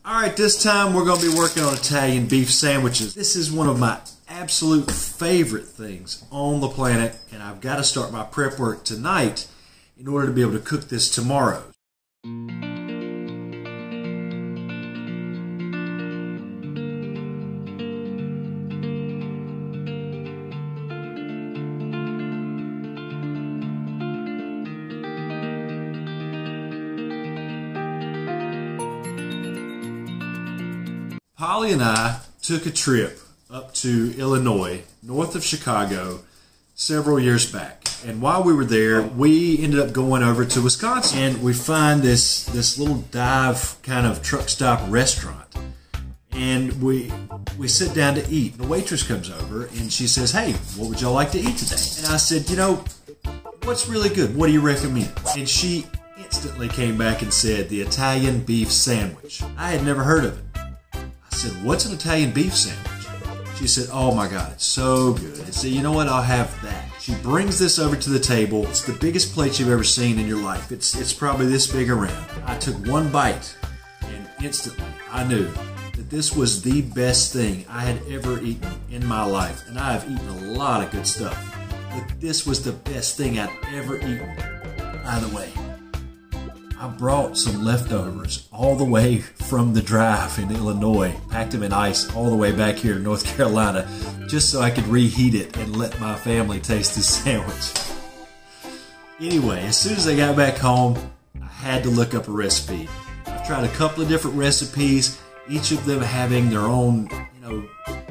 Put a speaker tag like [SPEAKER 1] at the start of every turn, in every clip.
[SPEAKER 1] Alright, this time we're going to be working on Italian beef sandwiches. This is one of my absolute favorite things on the planet, and I've got to start my prep work tonight in order to be able to cook this tomorrow. Polly and I took a trip up to Illinois, north of Chicago, several years back. And while we were there, we ended up going over to Wisconsin. And we find this little dive kind of truck stop restaurant. And we sit down to eat. The waitress comes over and she says, "Hey, what would y'all like to eat today?" And I said, "You know, what's really good? What do you recommend?" And she instantly came back and said, "The Italian beef sandwich." I had never heard of it. I said, "What's an Italian beef sandwich?" She said, "Oh my God, it's so good." I said, "You know what? I'll have that." She brings this over to the table. It's the biggest plate you've ever seen in your life. It's probably this big around. I took one bite and instantly I knew that this was the best thing I had ever eaten in my life. And I have eaten a lot of good stuff, but this was the best thing I'd ever eaten. By the way, I brought some leftovers all the way from the drive in Illinois, packed them in ice all the way back here to North Carolina, just so I could reheat it and let my family taste this sandwich. Anyway, as soon as I got back home, I had to look up a recipe. I've tried a couple of different recipes, each of them having their own,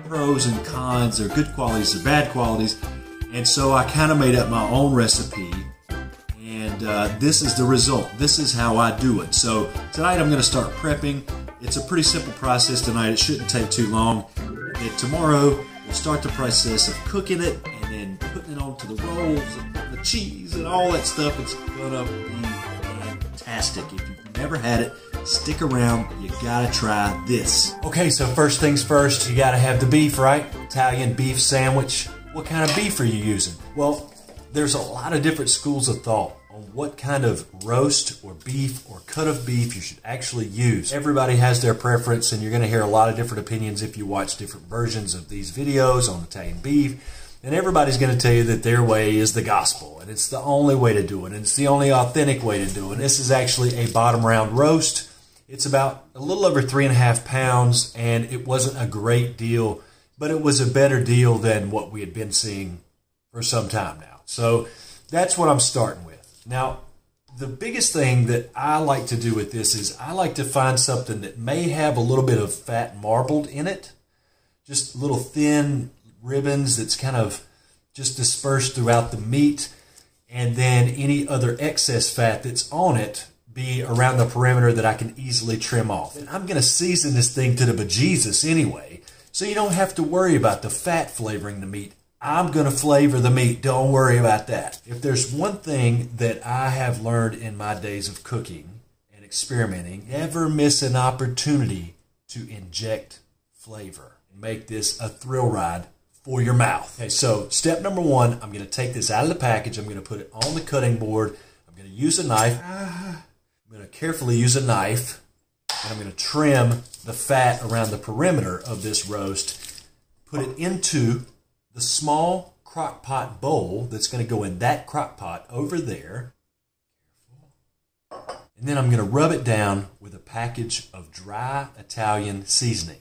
[SPEAKER 1] pros and cons, their good qualities, their bad qualities, and so I kind of made up my own recipe. And this is the result. This is how I do it. So tonight I'm going to start prepping. It's a pretty simple process tonight. It shouldn't take too long. And then tomorrow we'll start the process of cooking it and then putting it onto the rolls and the cheese and all that stuff. It's going to be fantastic. If you've never had it, stick around. You got to try this. Okay, so first things first, you got to have the beef, right? Italian beef sandwich. What kind of beef are you using? Well, there's a lot of different schools of thought on what kind of roast or beef or cut of beef you should actually use. Everybody has their preference, and you're going to hear a lot of different opinions if you watch different versions of these videos on Italian beef. And everybody's going to tell you that their way is the gospel, and it's the only way to do it, and it's the only authentic way to do it. This is actually a bottom round roast. It's about a little over 3.5 pounds, and it wasn't a great deal, but it was a better deal than what we had been seeing for some time now. So that's what I'm starting with. Now, the biggest thing that I like to do with this is I like to find something that may have a little bit of fat marbled in it. Just little thin ribbons that's kind of just dispersed throughout the meat. And then any other excess fat that's on it be around the perimeter that I can easily trim off. And I'm going to season this thing to the bejesus anyway, so you don't have to worry about the fat flavoring the meat. I'm going to flavor the meat. Don't worry about that. If there's one thing that I have learned in my days of cooking and experimenting, never miss an opportunity to inject flavor and make this a thrill ride for your mouth. Okay, so step number one, I'm going to take this out of the package. I'm going to put it on the cutting board. I'm going to use a knife. I'm going to carefully use a knife, and I'm going to trim the fat around the perimeter of this roast, put it into the small crock pot bowl that's going to go in that crock pot over there. And then I'm going to rub it down with a package of dry Italian seasoning.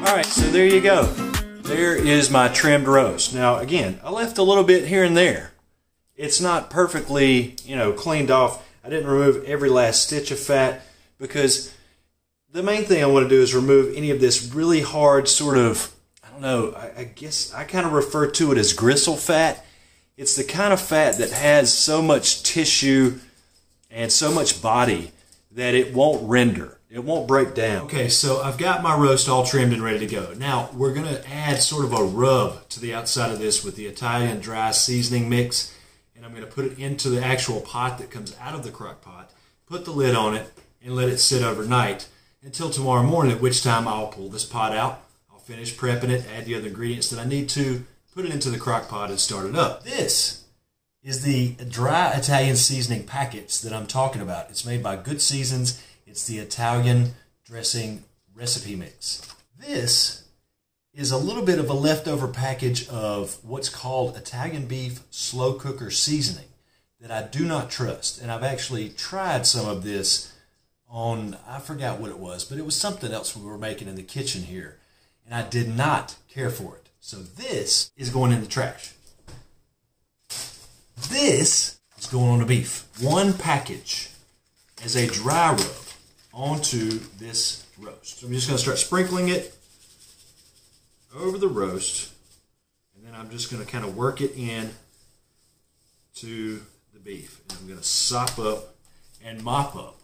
[SPEAKER 1] Alright, so there you go. There is my trimmed roast. Now again, I left a little bit here and there. It's not perfectly, cleaned off. I didn't remove every last stitch of fat because the main thing I want to do is remove any of this really hard sort of, I guess I kind of refer to it as gristle fat. It's the kind of fat that has so much tissue and so much body that it won't render. It won't break down. Okay, so I've got my roast all trimmed and ready to go. Now, we're going to add sort of a rub to the outside of this with the Italian dry seasoning mix. And I'm going to put it into the actual pot that comes out of the crock pot, put the lid on it, and let it sit overnight until tomorrow morning, at which time I'll pull this pot out. I'll finish prepping it, add the other ingredients that I need to, put it into the crock pot, and start it up. This is the dry Italian seasoning packets that I'm talking about. It's made by Good Seasons. It's the Italian dressing recipe mix. This is a little bit of a leftover package of what's called Italian beef slow cooker seasoning that I do not trust. And I've actually tried some of this on, I forgot what it was, but it was something else we were making in the kitchen here. And I did not care for it. So this is going in the trash. This is going on the beef. One package as a dry rub onto this roast. So I'm just going to start sprinkling it over the roast, and then I'm just going to kind of work it in to the beef. And I'm going to sop up and mop up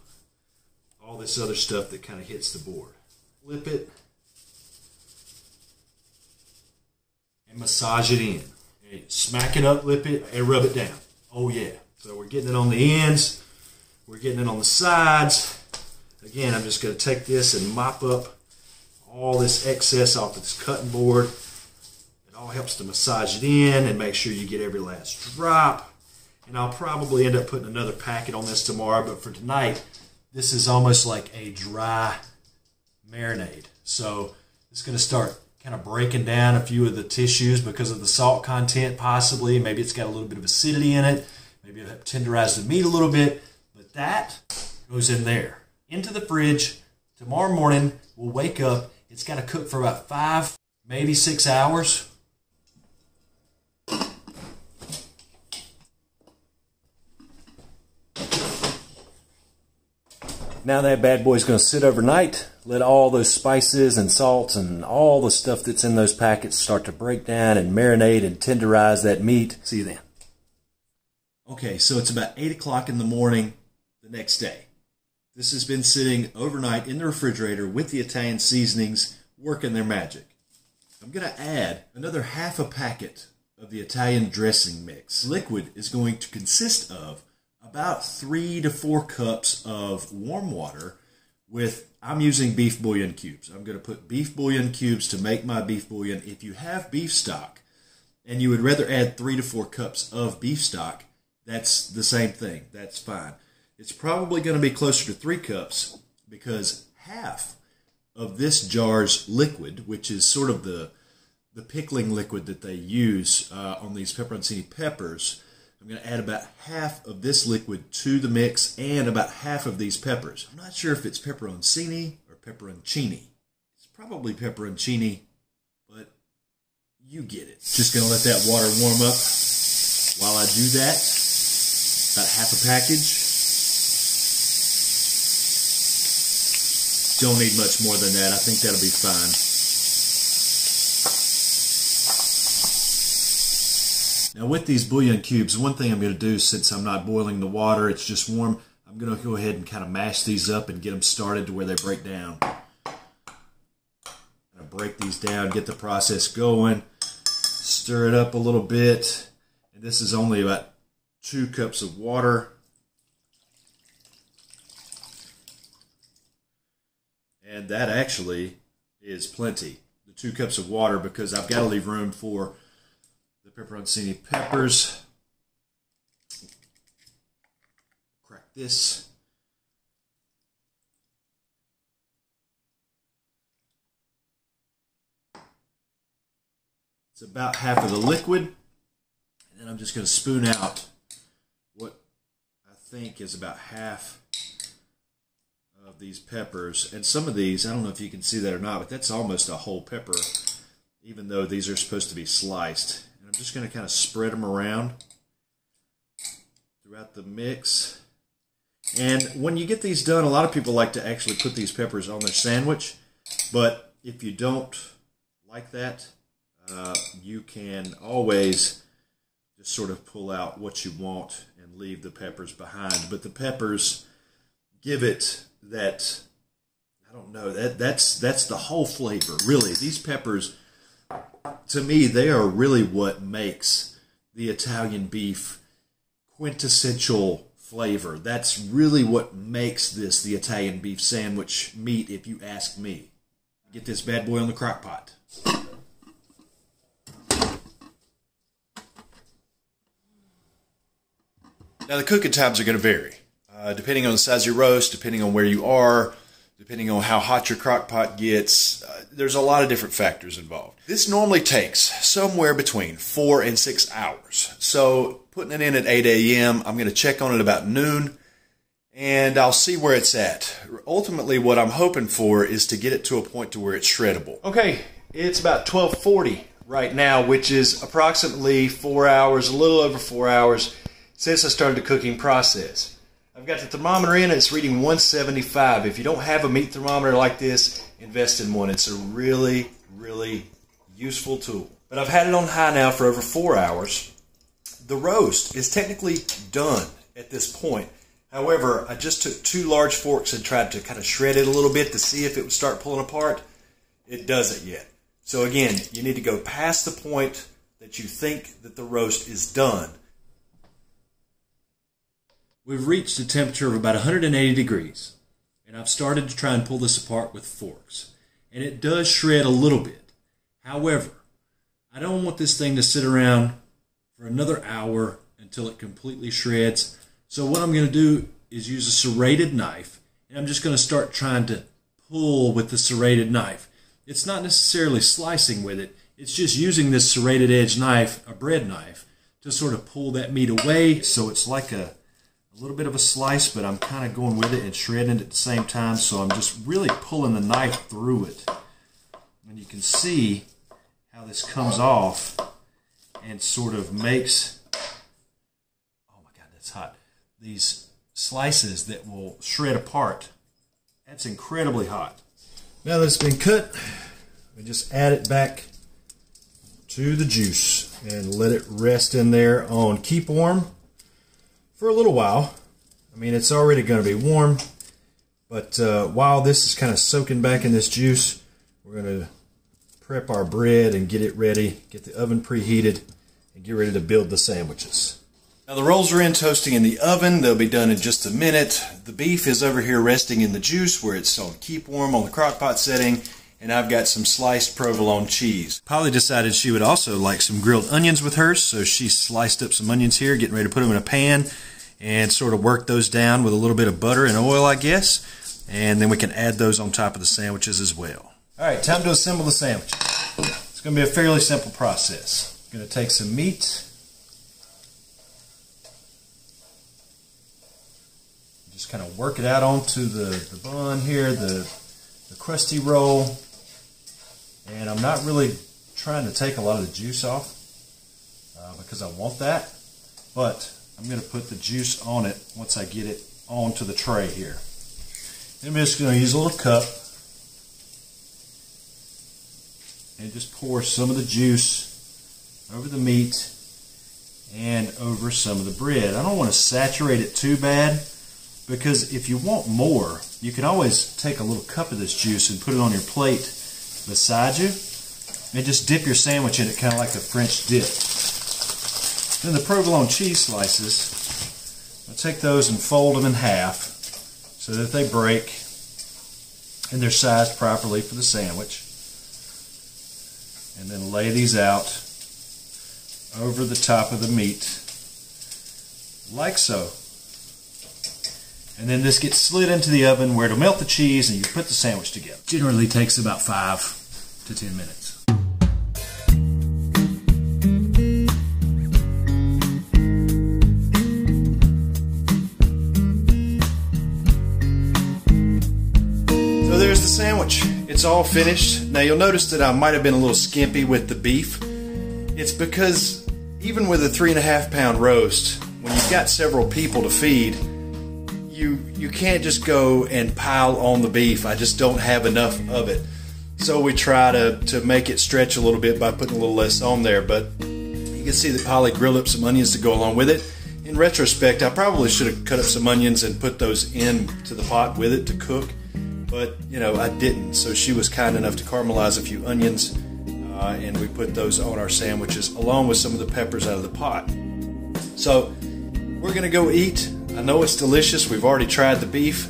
[SPEAKER 1] all this other stuff that kind of hits the board. Flip it and massage it in. And smack it up, lip it, and rub it down. Oh yeah. So we're getting it on the ends. We're getting it on the sides. Again, I'm just going to take this and mop up all this excess off of this cutting board. It all helps to massage it in and make sure you get every last drop. And I'll probably end up putting another packet on this tomorrow, but for tonight, this is almost like a dry marinade. So it's going to start kind of breaking down a few of the tissues because of the salt content possibly. Maybe it's got a little bit of acidity in it. Maybe it'll help tenderize the meat a little bit. But that goes in there. Into the fridge. Tomorrow morning, we'll wake up. It's got to cook for about 5, maybe 6 hours. Now that bad boy's going to sit overnight. Let all those spices and salts and all the stuff that's in those packets start to break down and marinate and tenderize that meat. See you then. Okay, so it's about 8 o'clock in the morning the next day. This has been sitting overnight in the refrigerator with the Italian seasonings working their magic. I'm going to add another half a packet of the Italian dressing mix. Liquid is going to consist of about 3 to 4 cups of warm water with, I'm using beef bouillon cubes. I'm going to put beef bouillon cubes to make my beef bouillon. If you have beef stock and you would rather add 3 to 4 cups of beef stock, that's the same thing. That's fine. It's probably going to be closer to 3 cups because half of this jar's liquid, which is sort of the pickling liquid that they use on these pepperoncini peppers, I'm going to add about half of this liquid to the mix and about half of these peppers. I'm not sure if it's pepperoncini or pepperoncini. It's probably pepperoncini, but you get it. Just going to let that water warm up while I do that. About half a package. Don't need much more than that. I think that'll be fine. Now with these bouillon cubes, one thing I'm going to do, since I'm not boiling the water, it's just warm, I'm going to go ahead and kind of mash these up and get them started to where they break down. I'm going to break these down, get the process going, stir it up a little bit. And this is only about 2 cups of water. And that actually is plenty, the 2 cups of water, because I've got to leave room for the pepperoncini peppers. Crack this. It's about half of the liquid. And then I'm just going to spoon out what I think is about half of these peppers. And some of these, I don't know if you can see that or not, but that's almost a whole pepper, even though these are supposed to be sliced. And I'm just going to kind of spread them around throughout the mix. And when you get these done, a lot of people like to actually put these peppers on their sandwich, but if you don't like that, you can always just sort of pull out what you want and leave the peppers behind. But the peppers give it that, I don't know, that's the whole flavor, really. These peppers, to me, they are really what makes the Italian beef quintessential flavor. That's really what makes this the Italian beef sandwich meat, if you ask me. Get this bad boy on the crock pot. Now the cooking times are going to vary, depending on the size of your roast, depending on where you are, depending on how hot your crock pot gets. There's a lot of different factors involved. This normally takes somewhere between 4 and 6 hours. So putting it in at 8 a.m., I'm going to check on it about noon, and I'll see where it's at. Ultimately, what I'm hoping for is to get it to a point to where it's shreddable. Okay, it's about 12:40 right now, which is approximately 4 hours, a little over 4 hours since I started the cooking process. I've got the thermometer in, it's reading 175. If you don't have a meat thermometer like this, invest in one. It's a really, really useful tool. But I've had it on high now for over 4 hours. The roast is technically done at this point. However, I just took 2 large forks and tried to kind of shred it a little bit to see if it would start pulling apart. It doesn't yet. So again, you need to go past the point that you think that the roast is done. We've reached a temperature of about 180 degrees, and I've started to try and pull this apart with forks. And it does shred a little bit. However, I don't want this thing to sit around for another hour until it completely shreds. So what I'm going to do is use a serrated knife, and I'm just going to start trying to pull with the serrated knife. It's not necessarily slicing with it. It's just using this serrated edge knife, a bread knife, to sort of pull that meat away. So it's like a little bit of a slice, but I'm kind of going with it and shredding it at the same time. So I'm just really pulling the knife through it. And you can see how this comes off and sort of makes, oh my God, that's hot, these slices that will shred apart. That's incredibly hot. Now that it's been cut, we just add it back to the juice and let it rest in there on keep warm for a little while. I mean, it's already going to be warm, but while this is kind of soaking back in this juice, we're going to prep our bread and get it ready, get the oven preheated, and get ready to build the sandwiches. Now the rolls are in toasting in the oven. They'll be done in just a minute. The beef is over here resting in the juice where it's on keep warm on the crock pot setting, and I've got some sliced provolone cheese. Polly decided she would also like some grilled onions with hers, so she sliced up some onions here, getting ready to put them in a pan and sort of work those down with a little bit of butter and oil, I guess, and then we can add those on top of the sandwiches as well. All right, time to assemble the sandwich. It's going to be a fairly simple process. I'm going to take some meat, just kind of work it out onto the bun here, the crusty roll. And I'm not really trying to take a lot of the juice off because I want that, but I'm going to put the juice on it once I get it onto the tray here. And I'm just going to use a little cup and just pour some of the juice over the meat and over some of the bread. I don't want to saturate it too bad, because if you want more, you can always take a little cup of this juice and put it on your plate beside you and just dip your sandwich in it, kind of like a French dip. Then the provolone cheese slices, I'll take those and fold them in half so that they break and they're sized properly for the sandwich. And then lay these out over the top of the meat like so. And then this gets slid into the oven where it'll melt the cheese and you put the sandwich together. Generally takes about 5 to 10 minutes. So there's the sandwich. It's all finished. Now you'll notice that I might have been a little skimpy with the beef. It's because even with a 3.5 pound roast, when you've got several people to feed, you can't just go and pile on the beef. I just don't have enough of it. So we try to make it stretch a little bit by putting a little less on there. But you can see that Polly grilled up some onions to go along with it. In retrospect, I probably should have cut up some onions and put those into the pot with it to cook. But, you know, I didn't. So she was kind enough to caramelize a few onions. And we put those on our sandwiches along with some of the peppers out of the pot. So we're going to go eat. I know it's delicious. We've already tried the beef.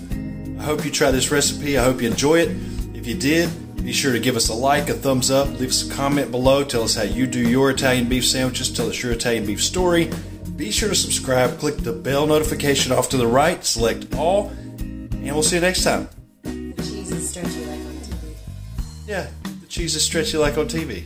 [SPEAKER 1] I hope you try this recipe. I hope you enjoy it. If you did, be sure to give us a like, a thumbs up, leave us a comment below. Tell us how you do your Italian beef sandwiches. Tell us your Italian beef story. Be sure to subscribe. Click the bell notification off to the right. Select all. And we'll see you next time.
[SPEAKER 2] The cheese is stretchy like on TV.
[SPEAKER 1] Yeah, the cheese is stretchy like on TV.